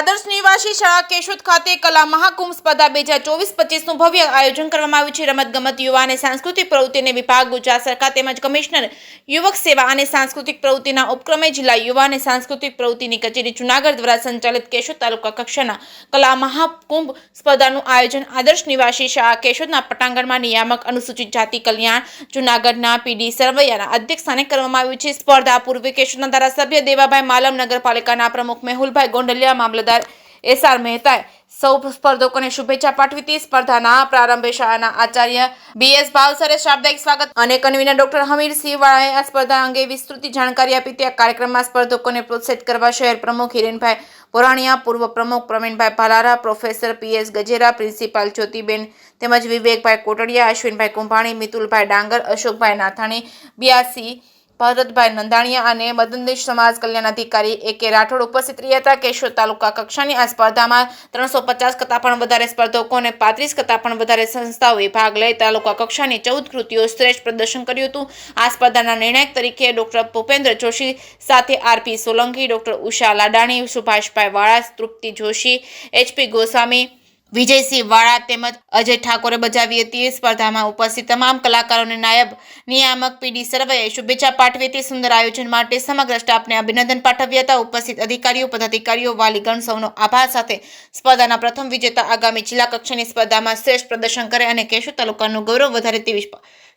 આદર્શ નિવાસી શાળા કેશોદ ખાતે કલા મહાકુંભ સ્પર્ધા 2024-25નું ભવ્ય આયોજન કરવામાં આવ્યું છે। રમતગમત, યુવા અને સાંસ્કૃતિક પ્રવૃત્તિને વિભાગ, ગુજરાત સરકાર તેમજ કમિશનર યુવક સેવા અને સાંસ્કૃતિક પ્રવૃત્તિના ઉપક્રમે જિલ્લા યુવા અને સાંસ્કૃતિક પ્રવૃત્તિની કચેરી જૂનાગઢ દ્વારા સંચાલિત કેશોદ તાલુકા કક્ષાના કલા મહાકુંભ સ્પર્ધાનું આયોજન આદર્શ નિવાસી શાળા કેશોદના પટાંગણમાં નિયામક અનુસૂચિત જાતિ કલ્યાણ જૂનાગઢના પીડી સરવૈયાના અધ્યક્ષસ્થાને કરવામાં આવ્યું છે। સ્પર્ધા પૂર્વે કેશોદના ધારાસભ્ય દેવાભાઈ માલમ, નગરપાલિકાના પ્રમુખ મેહુલભાઈ ગોંડલિયા, મામલતદાર એસઆર મહેતાએ સૌ સ્પર્ધકોને શુભેચ્છા પાઠવી હતી। સ્પર્ધાના પ્રારંભે શાળાના આચાર્ય બીએસ ભાવસરે શાબ્દિક સ્વાગત અને કન્વીનર ડોક્ટર હમીરસિંહ વાળાએ આ સ્પર્ધા અંગે વિસ્તૃત જાણકારી આપી હતી। આ કાર્યક્રમમાં સ્પર્ધકોને પ્રોત્સાહિત કરવા શહેર પ્રમુખ હિરેનભાઈ પોરાણીયા, પૂર્વ પ્રમુખ Pravinbhai Bhalara, professor PS Gajera, principal Jyotiben તેમજ વિવેકભાઈ કોટડિયા, અશ્વિનભાઈ કુંભાણી, મિતુલભાઈ ડાંગર, અશોકભાઈ નાથાણી, બિયાસી ભરતભાઈ નંદાણીયા અને મદનદીશ સમાજ કલ્યાણ અધિકારી એ.કે. રાઠોડ ઉપસ્થિત રહ્યા હતા। કેશોદ તાલુકા કક્ષાની આ સ્પર્ધામાં 350 કરતાં પણ વધારે સ્પર્ધકો અને 35 કરતાં પણ વધારે સંસ્થાઓએ ભાગ લઈ તાલુકા કક્ષાની 14 કૃતિઓ શ્રેષ્ઠ પ્રદર્શન કર્યું હતું। આ સ્પર્ધાના નિર્ણાયક તરીકે ડોક્ટર ભૂપેન્દ્ર જોશી સાથે આરપી સોલંકી, ડોક્ટર ઉષા લાડાણી, સુભાષભાઈ વાળા, તૃપ્તિ જોશી, એચપી ગોસ્વામી, વિજયસિંહ વાળા તેમજ અજય ઠાકોરે બજાવી હતી। સ્પર્ધામાં ઉપસ્થિત તમામ કલાકારોને નાયબ નિયામક પીડી સરવૈયાએ શુભેચ્છા પાઠવી હતી। સુંદર આયોજન માટે સમગ્ર સ્ટાફને અભિનંદન પાઠવ્યા હતા। ઉપસ્થિત અધિકારીઓ, પદાધિકારીઓ, વાલીગણ સૌનો આભાર સાથે સ્પર્ધાના પ્રથમ વિજેતા આગામી જિલ્લા કક્ષાની સ્પર્ધામાં શ્રેષ્ઠ પ્રદર્શન કરે અને કેશોદ તાલુકાનું ગૌરવ વધારે તેવી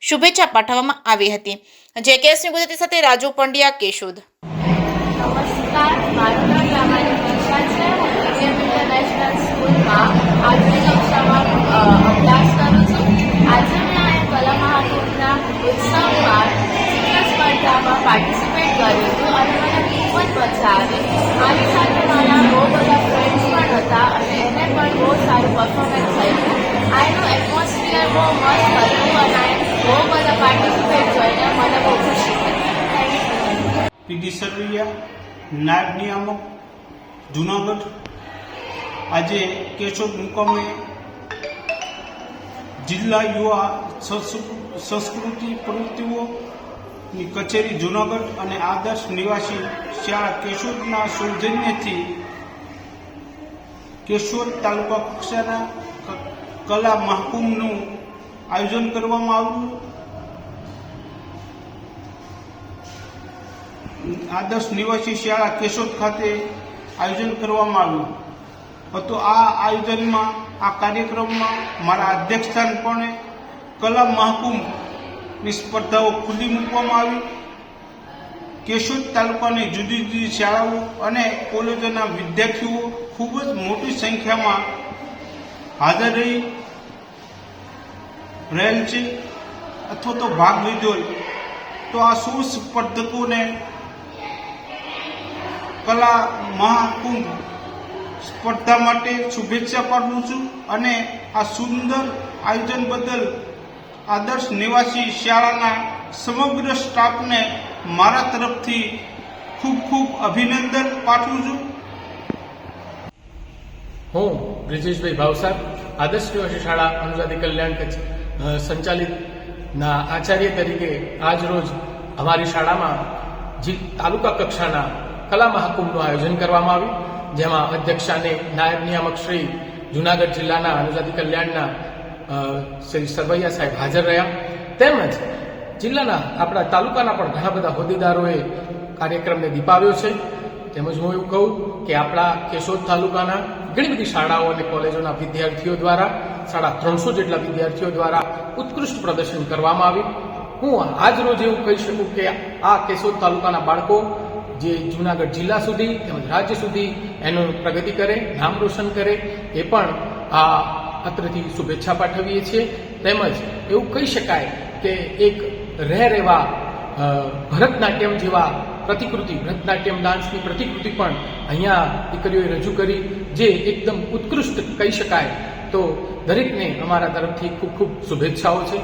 શુભેચ્છા પાઠવવામાં આવી હતી। જે કેસની ગુજરાતી સાથે રાજુ પંડ્યા, કેશોદ। નમસ્કાર, મારું નામ રામાની વર્ષા છે। હું મીડિયમ ઇન્ટરનેશનલ સ્કૂલમાં 8મી કક્ષામાં અભ્યાસ કરું છું। આજે મેં આ કલા મહાકુંભના ઉત્સવમાં ચિત્ર સ્પર્ધામાં પાર્ટિસિપેટ કર્યું હતું અને મને ખૂબ જ મજા આવી। મારી સાથે મારા બહુ બધા ફ્રેન્ડ્સ પણ હતા અને એને પણ બહુ સારું પરફોર્મન્સ આપ્યું। આનું એટમોસ્ફિયર બહુ મસ્ત હતું અને બહુ બધા પાર્ટિસિપેટ જોઈને મને બહુ ખુશી થઈ। Thank you. પીડી સરવૈયા, નાયબ નિયામક, જૂનાગઢ। આજે કેશોદ મુકામે જિલ્લા યુવા સંસ્કૃતિ પ્રવૃત્તિઓની કચેરી જૂનાગઢ અને આદર્શ નિવાસી શાળા કેશોદના સૌજન્યથી કેશોદ તાલુકા કક્ષાના કલા મહાકુંભનું આયોજન કરવામાં આવ્યું। આદર્શ નિવાસી શાળા કેશોદ ખાતે આયોજન કરવામાં આવ્યું હતું। આ આયોજનમાં, આ કાર્યક્રમમાં મારા અધ્યક્ષસ્થાનપણે કલા મહાકુંભની સ્પર્ધાઓ ખુલ્લી મૂકવામાં આવી। કેશોદ તાલુકાની જુદી જુદી શાળાઓ અને કોલેજોના વિદ્યાર્થીઓ ખૂબ જ મોટી સંખ્યામાં હાજર રહેલ છે અથવા તો ભાગ લીધો। તો આ સૌ સ્પર્ધકોને કલા મહાકુંભ સ્પર્ધા માટે શુભેચ્છા પાઠવું છું અને આ સુંદર આયોજન બદલ આદર્શ નિવાસી શાળાના સમગ્ર સ્ટાફને મારા તરફથી ખૂબ ખૂબ અભિનંદન પાઠવું છું। હું બ્રિજેશભાઈ ભાવસાર, આદર્શ નિવાસી શાળા અનુજાતિ કલ્યાણ સંચાલિતના આચાર્ય તરીકે આજ રોજ અમારી શાળામાં તાલુકા કક્ષાના કલા મહાકુંભનું આયોજન કરવામાં આવ્યું, જેમાં અધ્યક્ષાને નાયબ નિયામક શ્રી જૂનાગઢ જિલ્લાના અનુજાતિ કલ્યાણના શ્રી સરવૈયા સાહેબ હાજર રહ્યા, તેમજ જિલ્લાના આપણા તાલુકાના પણ ઘણા બધા હોદ્દેદારોએ કાર્યક્રમને દીપાવ્યો છે। તેમજ હું એવું કહું કે આપણા કેશોદ તાલુકાના ઘણી બધી શાળાઓ અને કોલેજોના વિદ્યાર્થીઓ દ્વારા 350 જેટલા વિદ્યાર્થીઓ દ્વારા ઉત્કૃષ્ટ પ્રદર્શન કરવામાં આવ્યું। હું આજ રોજ એવું કહી શકું કે આ કેશોદ તાલુકાના બાળકો જે જૂનાગઢ જિલ્લા સુધી તેમજ રાજ્ય સુધી એનું પ્રગતિ કરે, નામ રોશન કરે, એ પણ આ અત્રથી શુભેચ્છા પાઠવીએ છીએ। તેમજ એવું કહી શકાય કે એક રહેર એવા ભરતનાટ્યમ જેવા પ્રતિકૃતિ, ભરતનાટ્યમ ડાન્સની પ્રતિકૃતિ પણ અહીંયા દીકરીઓએ રજૂ કરી, જે એકદમ ઉત્કૃષ્ટ કહી શકાય। તો દરેકને અમારા તરફથી ખૂબ ખૂબ શુભેચ્છાઓ છે।